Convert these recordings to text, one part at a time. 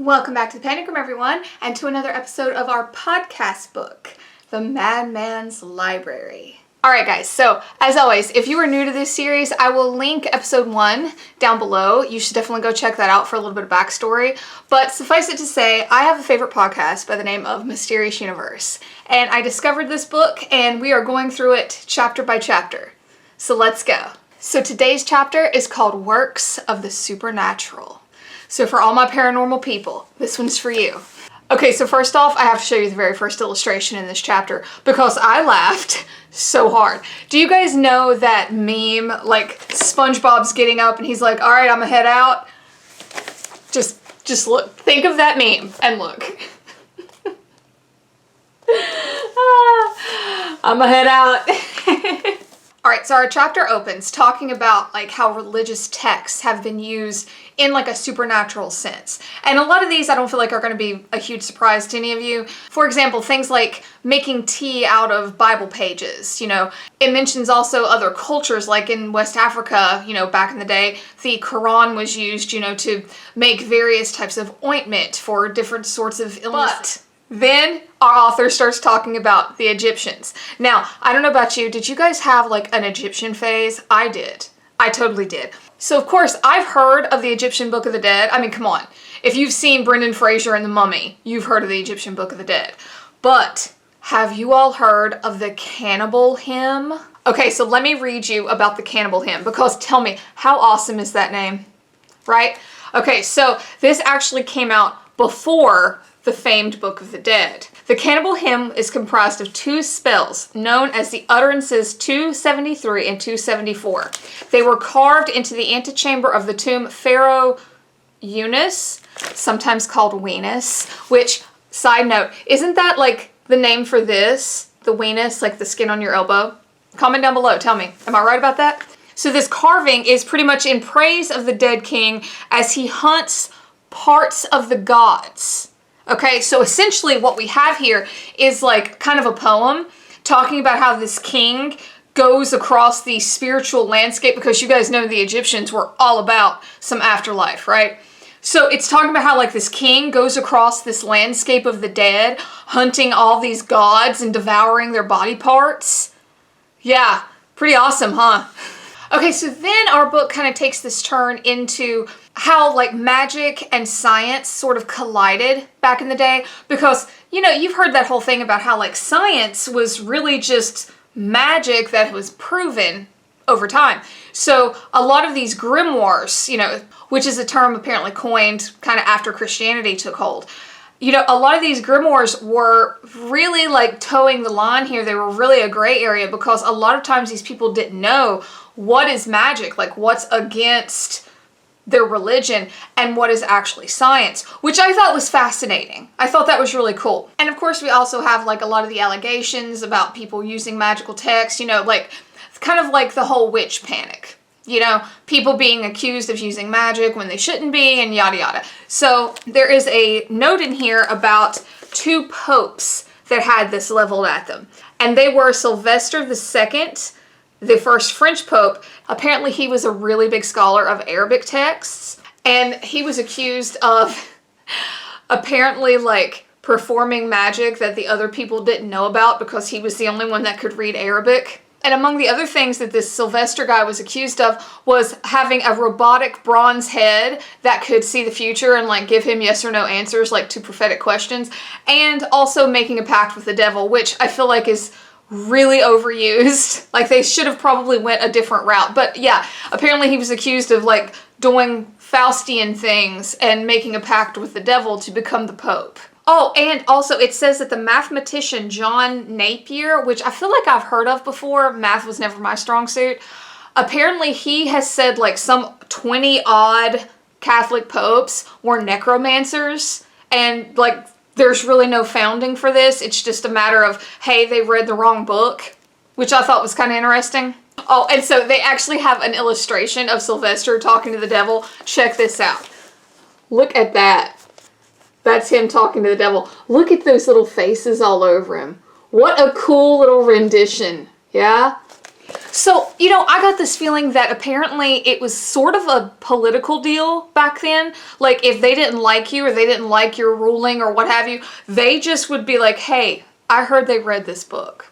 Welcome back to the Panic Room, everyone, and to another episode of our podcast book, The Madman's Library. Alright guys, so as always, if you are new to this series, I will link episode 1 down below. You should definitely go check that out for a little bit of backstory. But suffice it to say, I have a favorite podcast by the name of Mysterious Universe. And I discovered this book, and we are going through it chapter by chapter. So let's go. So today's chapter is called Works of the Supernatural. So for all my paranormal people, this one's for you. Okay, so first off, I have to show you the very first illustration in this chapter because I laughed so hard. Do you guys know that meme, like SpongeBob's getting up and he's like, all right, I'm gonna head out? Just look, think of that meme and look. I'm gonna head out. Alright, so our chapter opens talking about like how religious texts have been used in like a supernatural sense. And a lot of these I don't feel like are going to be a huge surprise to any of you. For example, things like making tea out of Bible pages, It mentions also other cultures, like in West Africa, back in the day, the Quran was used, to make various types of ointment for different sorts of illness. Then our author starts talking about the Egyptians. Now, I don't know about you, did you guys have like an Egyptian phase? I did. I totally did. So of course, I've heard of the Egyptian Book of the Dead. I mean, come on. If you've seen Brendan Fraser and the Mummy, you've heard of the Egyptian Book of the Dead. But have you all heard of the cannibal hymn? Okay, so let me read you about the cannibal hymn because tell me, how awesome is that name? Right? Okay, so this actually came out before the famed Book of the Dead. The cannibal hymn is comprised of 2 spells known as the utterances 273 and 274. They were carved into the antechamber of the tomb Pharaoh Unas, sometimes called Weenus, which, side note, isn't that like the name for this? The Weenus, like the skin on your elbow? Comment down below, tell me, am I right about that? So this carving is pretty much in praise of the dead king as he hunts parts of the gods. Okay, so essentially what we have here is like kind of a poem talking about how this king goes across the spiritual landscape because you guys know the Egyptians were all about some afterlife, right? So it's talking about how like this king goes across this landscape of the dead, hunting all these gods and devouring their body parts. Yeah, pretty awesome, huh? Okay, so then our book kind of takes this turn into how like magic and science sort of collided back in the day because, you've heard that whole thing about how like science was really just magic that was proven over time. So a lot of these grimoires, which is a term apparently coined kind of after Christianity took hold, a lot of these grimoires were really like towing the line here. They were really a gray area because a lot of times these people didn't know what is magic, like what's against their religion and what is actually science, which I thought was fascinating. I thought that was really cool. And of course we also have like a lot of the allegations about people using magical text, like kind of like the whole witch panic. People being accused of using magic when they shouldn't be and yada yada. So there is a note in here about 2 popes that had this leveled at them. And they were Sylvester II, the first French pope. Apparently he was a really big scholar of Arabic texts. And he was accused of apparently like performing magic that the other people didn't know about because he was the only one that could read Arabic. And among the other things that this Sylvester guy was accused of was having a robotic bronze head that could see the future and like give him yes or no answers like to prophetic questions, and also making a pact with the devil, which I feel like is really overused. Like they should have probably went a different route. But yeah, apparently he was accused of like doing Faustian things and making a pact with the devil to become the Pope. Oh, and also it says that the mathematician John Napier, which I feel like I've heard of before, math was never my strong suit, apparently he has said like some 20 odd Catholic popes were necromancers, and like there's really no founding for this. It's just a matter of, hey, they read the wrong book, which I thought was kind of interesting. Oh, and so they actually have an illustration of Sylvester talking to the devil. Check this out. Look at that. That's him talking to the devil. Look at those little faces all over him. What a cool little rendition. Yeah? So, you know, I got this feeling that apparently it was sort of a political deal back then. Like, if they didn't like you or they didn't like your ruling or what have you, they just would be like, hey, I heard they read this book.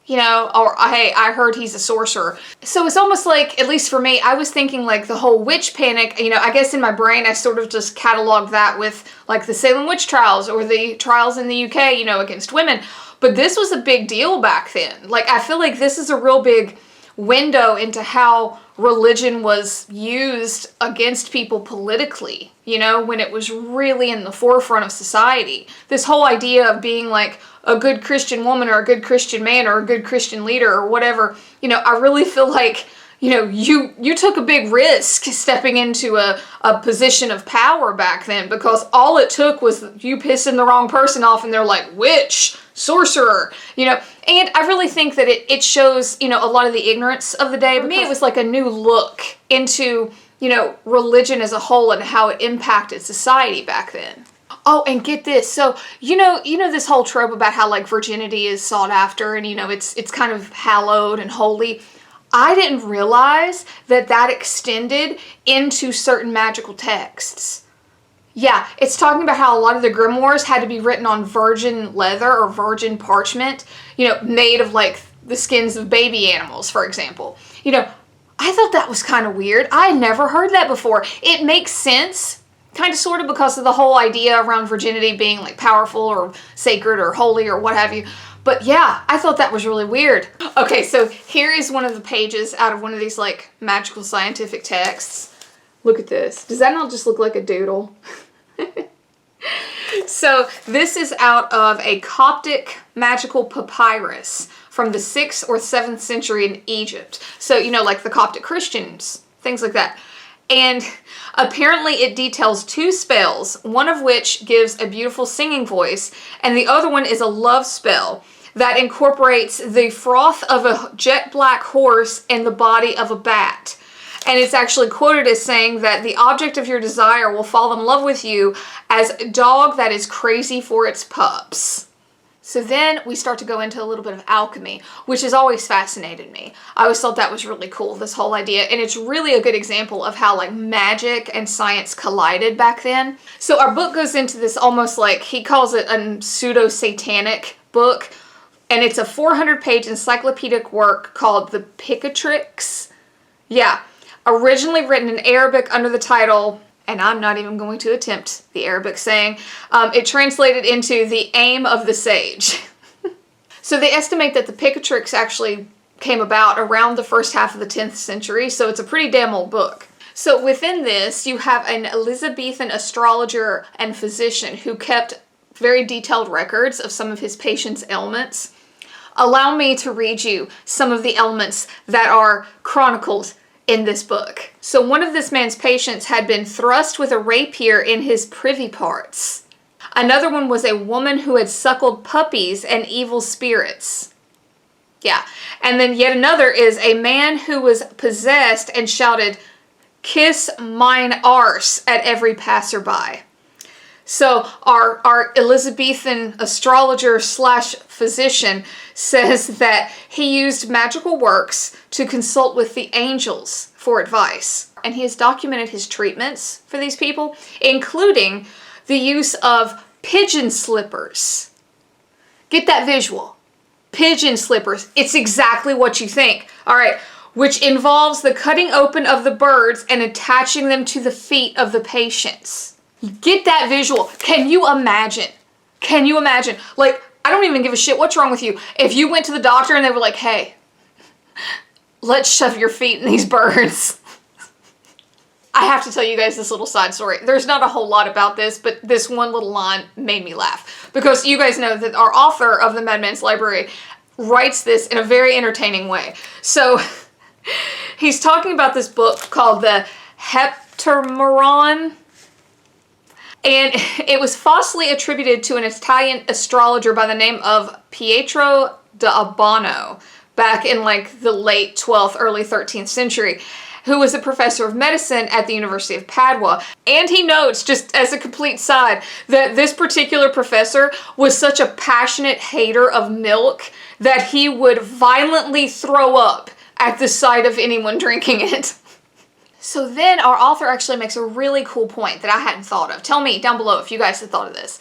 You know, or hey, I heard he's a sorcerer. So it's almost like, at least for me, I was thinking like the whole witch panic, you know, I guess in my brain I sort of just cataloged that with like the Salem witch trials or the trials in the UK, you know, against women. But this was a big deal back then. Like, I feel like this is a real big window into how religion was used against people politically, you know, when it was really in the forefront of society. This whole idea of being like a good Christian woman or a good Christian man or a good Christian leader or whatever, you know, I really feel like, you know, you took a big risk stepping into a position of power back then, because all it took was you pissing the wrong person off and they're like, witch, sorcerer, you know. And I really think that it shows, you know, a lot of the ignorance of the day. For me, it was like a new look into, you know, religion as a whole and how it impacted society back then. Oh, and get this. So, you know this whole trope about how like virginity is sought after and, you know, it's kind of hallowed and holy. I didn't realize that extended into certain magical texts. Yeah, it's talking about how a lot of the grimoires had to be written on virgin leather or virgin parchment, you know, made of like the skins of baby animals, for example. You know, I thought that was kind of weird. I had never heard that before. It makes sense, kind of sort of, because of the whole idea around virginity being like powerful or sacred or holy or what have you. But yeah, I thought that was really weird. Okay, so here is one of the pages out of one of these like magical scientific texts. Look at this. Does that not just look like a doodle? So this is out of a Coptic magical papyrus from the 6th or 7th century in Egypt. So, you know, like the Coptic Christians, things like that. And apparently it details 2 spells, one of which gives a beautiful singing voice, and the other one is a love spell that incorporates the froth of a jet black horse and the body of a bat. And it's actually quoted as saying that the object of your desire will fall in love with you as a dog that is crazy for its pups. So then we start to go into a little bit of alchemy, which has always fascinated me. I always thought that was really cool, this whole idea. And it's really a good example of how like magic and science collided back then. So our book goes into this almost like, he calls it a pseudo-satanic book. And it's a 400-page encyclopedic work called the Pikatrix. Yeah. Originally written in Arabic under the title, and I'm not even going to attempt the Arabic saying, it translated into the aim of the sage. So they estimate that the Pikatrix actually came about around the first half of the 10th century, so it's a pretty damn old book. So within this, you have an Elizabethan astrologer and physician who kept very detailed records of some of his patients' ailments. Allow me to read you some of the ailments that are chronicled in this book. So one of this man's patients had been thrust with a rapier in his privy parts. Another one was a woman who had suckled puppies and evil spirits. Yeah. And then yet another is a man who was possessed and shouted, "Kiss mine arse," at every passerby. So our Elizabethan astrologer slash physician says that he used magical works to consult with the angels for advice. And he has documented his treatments for these people, including the use of pigeon slippers. Get that visual. Pigeon slippers. It's exactly what you think. All right. Which involves the cutting open of the birds and attaching them to the feet of the patients. Get that visual. Can you imagine? Can you imagine? Like, I don't even give a shit what's wrong with you. If you went to the doctor and they were like, hey, let's shove your feet in these birds. I have to tell you guys this little side story. There's not a whole lot about this, but this one little line made me laugh. Because you guys know that our author of the Madman's Library writes this in a very entertaining way. So he's talking about this book called the Moron. And it was falsely attributed to an Italian astrologer by the name of Pietro d'Abano back in like the late 12th, early 13th century, who was a professor of medicine at the University of Padua. And he notes, just as a complete side, that this particular professor was such a passionate hater of milk that he would violently throw up at the sight of anyone drinking it. So then our author actually makes a really cool point that I hadn't thought of. Tell me down below if you guys have thought of this.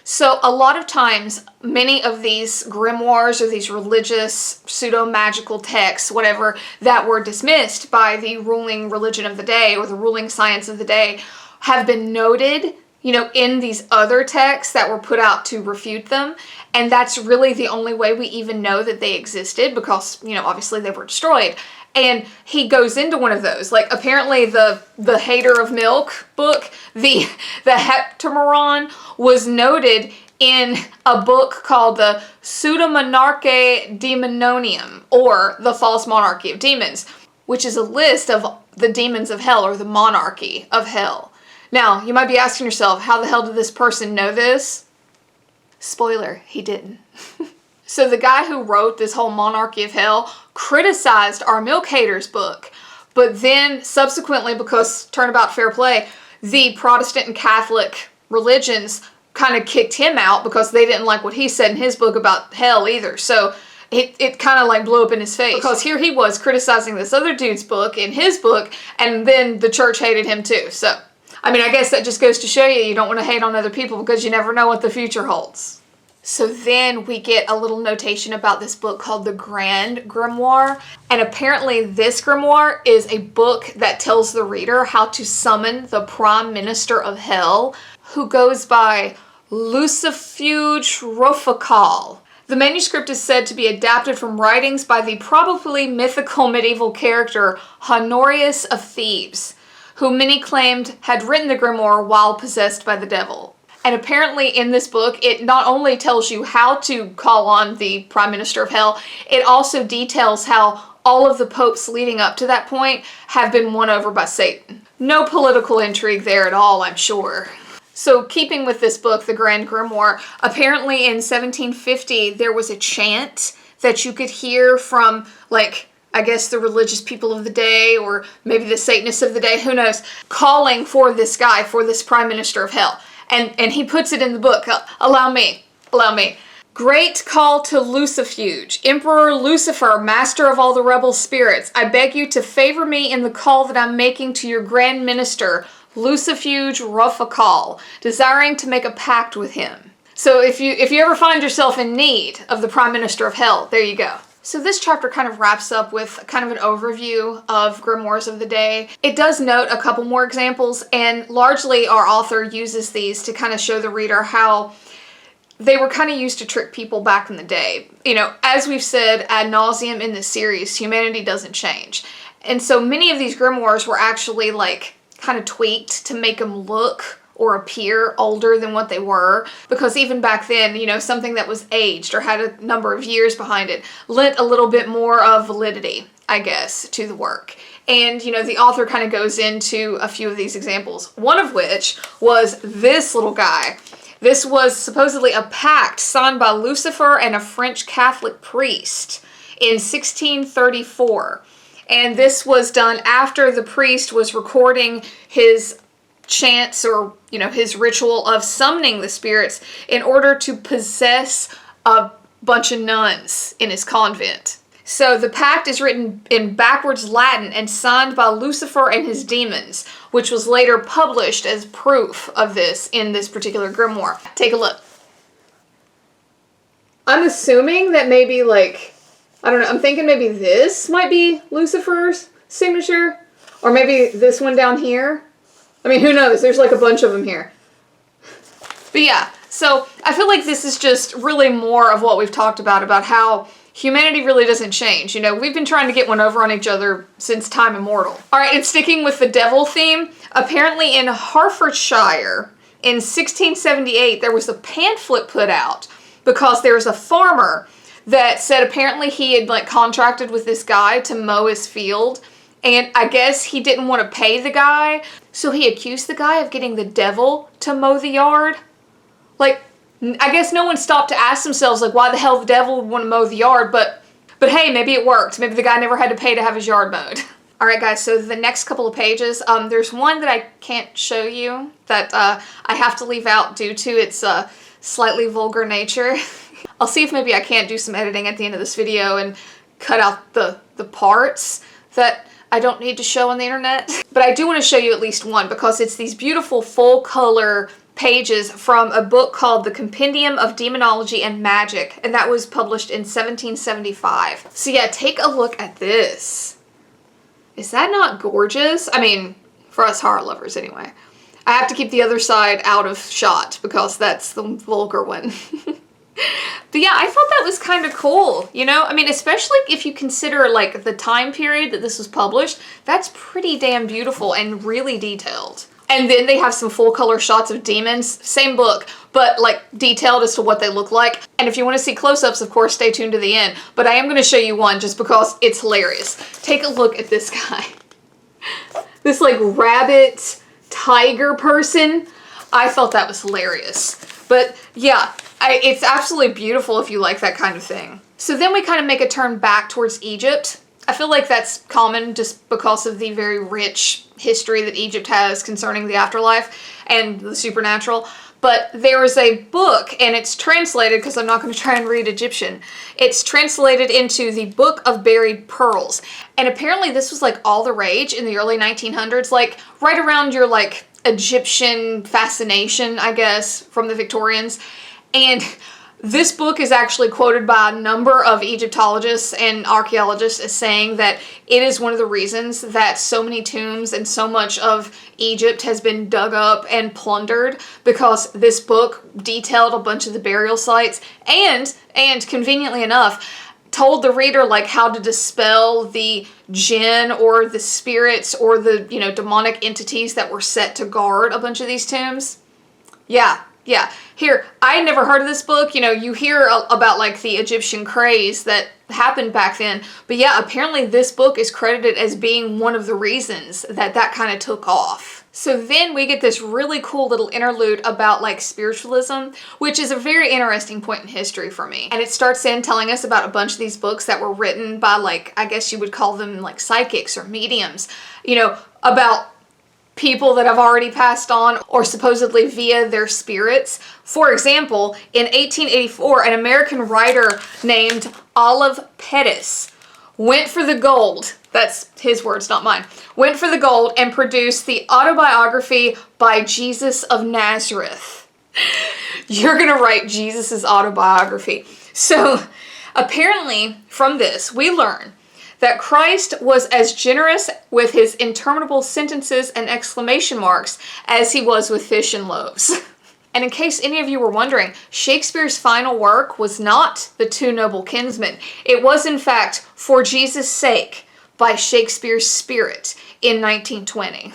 So a lot of times, many of these grimoires or these religious pseudo-magical texts, whatever, that were dismissed by the ruling religion of the day or the ruling science of the day have been noted, you know, in these other texts that were put out to refute them. And that's really the only way we even know that they existed because, you know, obviously they were destroyed. And he goes into one of those, like apparently the Hater of Milk book, the Heptameron was noted in a book called the Pseudomonarchae Daemononium, or the False Monarchy of Demons, which is a list of the demons of hell, or the monarchy of hell. Now, you might be asking yourself, how the hell did this person know this? Spoiler, he didn't. So the guy who wrote this whole Monarchy of Hell criticized our Milk Haters book, but then subsequently, because turnabout fair play, the Protestant and Catholic religions kind of kicked him out because they didn't like what he said in his book about hell either. So it kind of like blew up in his face because here he was criticizing this other dude's book in his book, and then the church hated him too. So, I mean, I guess that just goes to show you don't want to hate on other people because you never know what the future holds. So then we get a little notation about this book called the Grand Grimoire. And apparently this grimoire is a book that tells the reader how to summon the Prime Minister of Hell, who goes by Lucifuge Rofacal. The manuscript is said to be adapted from writings by the probably mythical medieval character Honorius of Thebes, who many claimed had written the grimoire while possessed by the devil. And apparently in this book, it not only tells you how to call on the Prime Minister of Hell, it also details how all of the popes leading up to that point have been won over by Satan. No political intrigue there at all, I'm sure. So keeping with this book, The Grand Grimoire, apparently in 1750 there was a chant that you could hear from, like, I guess the religious people of the day, or maybe the Satanists of the day, who knows, calling for this guy, for this Prime Minister of Hell. And he puts it in the book. Allow me. Great call to Lucifuge, Emperor Lucifer, master of all the rebel spirits. I beg you to favor me in the call that I'm making to your Grand Minister, Lucifuge Rofacal, desiring to make a pact with him. So if you ever find yourself in need of the Prime Minister of Hell, there you go. So this chapter kind of wraps up with kind of an overview of grimoires of the day. It does note a couple more examples, and largely our author uses these to kind of show the reader how they were kind of used to trick people back in the day. You know, as we've said ad nauseum in this series, humanity doesn't change. And so many of these grimoires were actually like kind of tweaked to make them look or appear older than what they were, because even back then, you know, something that was aged or had a number of years behind it lent a little bit more of validity, I guess, to the work. And, you know, the author kind of goes into a few of these examples, one of which was this little guy. This was supposedly a pact signed by Lucifer and a French Catholic priest in 1634. And this was done after the priest was recording his chants, or, you know, his ritual of summoning the spirits in order to possess a bunch of nuns in his convent. So the pact is written in backwards Latin and signed by Lucifer and his demons, which was later published as proof of this in this particular grimoire. Take a look. I'm assuming that maybe, like, I don't know, I'm thinking maybe this might be Lucifer's signature, or maybe this one down here. I mean, who knows? There's like a bunch of them here. But yeah, so I feel like this is just really more of what we've talked about how humanity really doesn't change. You know, we've been trying to get one over on each other since time immortal. All right, and sticking with the devil theme, apparently in Hertfordshire in 1678, there was a pamphlet put out because there was a farmer that said apparently he had like contracted with this guy to mow his field. And I guess he didn't want to pay the guy, so he accused the guy of getting the devil to mow the yard. Like, I guess no one stopped to ask themselves, like, why the hell the devil would want to mow the yard, but hey, maybe it worked. Maybe the guy never had to pay to have his yard mowed. All right, guys, so the next couple of pages, there's one that I can't show you that I have to leave out due to its slightly vulgar nature. I'll see if maybe I can't do some editing at the end of this video and cut out the parts that I don't need to show on the internet. But I do want to show you at least one because it's these beautiful full color pages from a book called the Compendium of Demonology and Magic, and that was published in 1775. So yeah, take a look at this. Is that not gorgeous? I mean, for us horror lovers anyway. I have to keep the other side out of shot because that's the vulgar one. But yeah, I thought that was kind of cool, you know? I mean, especially if you consider like the time period that this was published, that's pretty damn beautiful and really detailed. And then they have some full color shots of demons, same book, but like detailed as to what they look like. And if you want to see close-ups, of course, stay tuned to the end. But I am going to show you one just because it's hilarious. Take a look at this guy. This like rabbit tiger person. I thought that was hilarious. But yeah, it's absolutely beautiful if you like that kind of thing. So then we kind of make a turn back towards Egypt. I feel like that's common just because of the very rich history that Egypt has concerning the afterlife and the supernatural. But there is a book, and it's translated, because I'm not going to try and read Egyptian. It's translated into the Book of Buried Pearls. And apparently this was like all the rage in the early 1900s, like right around your like Egyptian fascination, I guess, from the Victorians. And this book is actually quoted by a number of Egyptologists and archaeologists as saying that it is one of the reasons that so many tombs and so much of Egypt has been dug up and plundered, because this book detailed a bunch of the burial sites and conveniently enough told the reader like how to dispel the jinn or the spirits or the, you know, demonic entities that were set to guard a bunch of these tombs. Yeah. Here, I had never heard of this book. You know, you hear about like the Egyptian craze that happened back then. But yeah, apparently this book is credited as being one of the reasons that that kind of took off. So then we get this really cool little interlude about like spiritualism, which is a very interesting point in history for me. And it starts in telling us about a bunch of these books that were written by like, I guess you would call them like psychics or mediums, you know, about people that have already passed on or supposedly via their spirits. For example, in 1884, an American writer named Olive Pettis went for the gold. That's his words, not mine. Went for the gold and produced the autobiography by Jesus of Nazareth. You're gonna write Jesus's autobiography. So apparently from this, we learn that Christ was as generous with his interminable sentences and exclamation marks as he was with fish and loaves. And in case any of you were wondering, Shakespeare's final work was not The Two Noble Kinsmen. It was, in fact, For Jesus' Sake by Shakespeare's Spirit in 1920.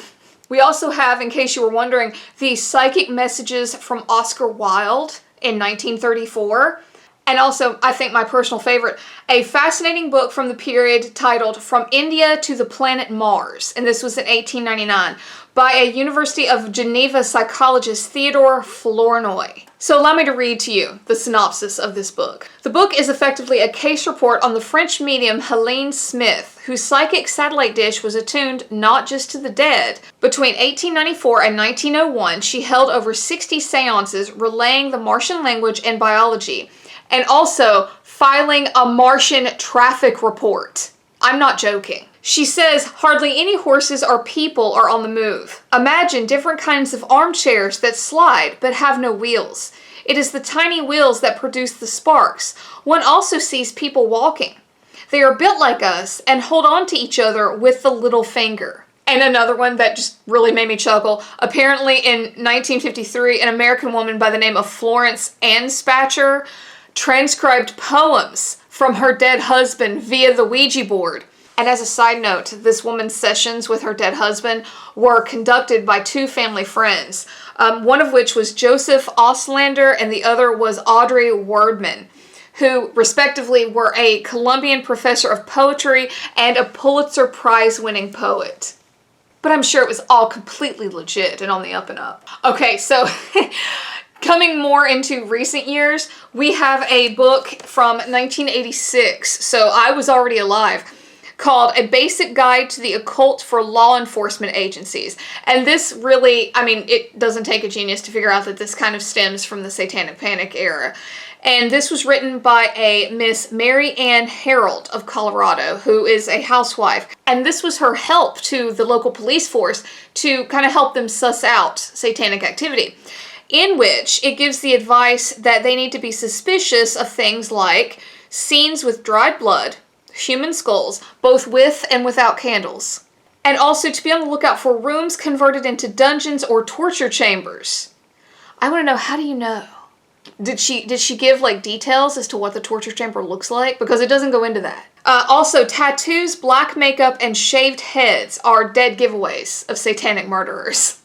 We also have, in case you were wondering, the Psychic Messages from Oscar Wilde in 1934. And also, I think my personal favorite, a fascinating book from the period titled From India to the Planet Mars. And this was in 1899 by a University of Geneva psychologist, Theodore Flournoy. So allow me to read to you the synopsis of this book. The book is effectively a case report on the French medium Helene Smith, whose psychic satellite dish was attuned not just to the dead. Between 1894 and 1901, she held over 60 seances relaying the Martian language and biology, and also filing a Martian traffic report. I'm not joking. She says hardly any horses or people are on the move. Imagine different kinds of armchairs that slide but have no wheels. It is the tiny wheels that produce the sparks. One also sees people walking. They are built like us and hold on to each other with the little finger. And another one that just really made me chuckle. Apparently in 1953, an American woman by the name of Florence Anspatcher transcribed poems from her dead husband via the Ouija board. And as a side note, this woman's sessions with her dead husband were conducted by two family friends, one of which was Joseph Auslander and the other was Audrey Wordman, who respectively were a Columbian professor of poetry and a Pulitzer Prize-winning poet. But I'm sure it was all completely legit and on the up and up. Okay, so coming more into recent years, we have a book from 1986, so I was already alive, called A Basic Guide to the Occult for Law Enforcement Agencies. And this really, I mean, it doesn't take a genius to figure out that this kind of stems from the Satanic Panic era. And this was written by a Miss Mary Ann Harold of Colorado, who is a housewife. And this was her help to the local police force to kind of help them suss out satanic activity, in which it gives the advice that they need to be suspicious of things like scenes with dried blood, human skulls, both with and without candles. And also to be on the lookout for rooms converted into dungeons or torture chambers. I want to know, how do you know? Did she give like details as to what the torture chamber looks like? Because it doesn't go into that. Also, tattoos, black makeup, and shaved heads are dead giveaways of satanic murderers.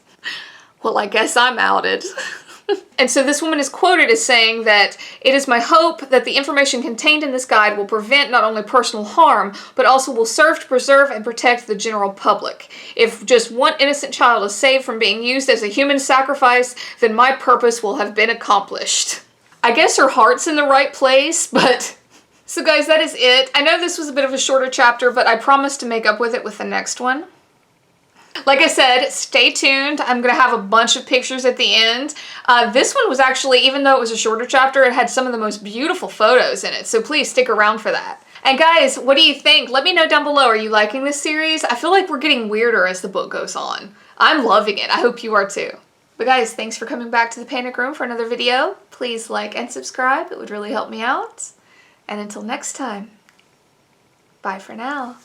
Well, I guess I'm outed. And so this woman is quoted as saying that, "It is my hope that the information contained in this guide will prevent not only personal harm, but also will serve to preserve and protect the general public. If just one innocent child is saved from being used as a human sacrifice, then my purpose will have been accomplished." I guess her heart's in the right place, but... So guys, that is it. I know this was a bit of a shorter chapter, but I promise to make up with it with the next one. Like I said, stay tuned. I'm going to have a bunch of pictures at the end. This one was actually, even though it was a shorter chapter, it had some of the most beautiful photos in it, so please stick around for that. And guys, what do you think? Let me know down below. Are you liking this series? I feel like we're getting weirder as the book goes on. I'm loving it. I hope you are too. But guys, thanks for coming back to the Panic Room for another video. Please like and subscribe. It would really help me out. And until next time, bye for now.